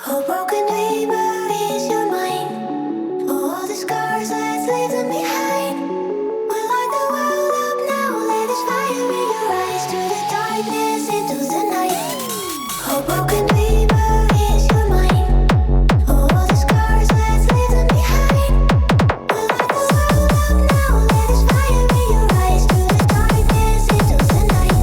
Oh, broken dreamer is your mind. All the scars that's leaving behind. We light the world up now. Let us fire in your eyes to the darkness into the night. Oh, broken dreamer is your mind. All the scars that's leaving behind. We light the world up now. Let us fire in your eyes to the darkness into the night.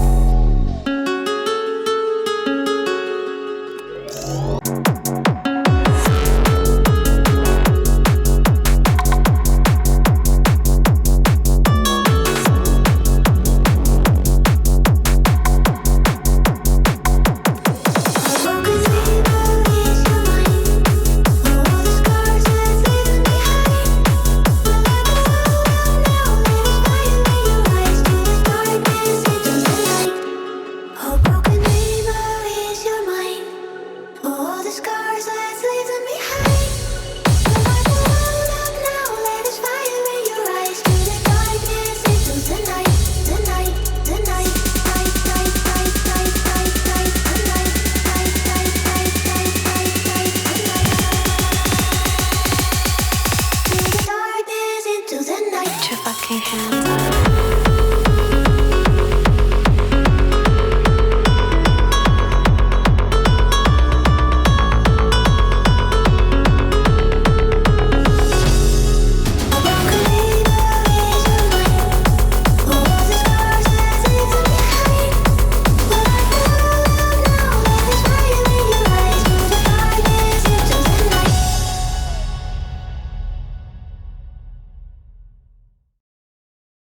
Oh, broken dreamer is your mind. All the scars that's leaving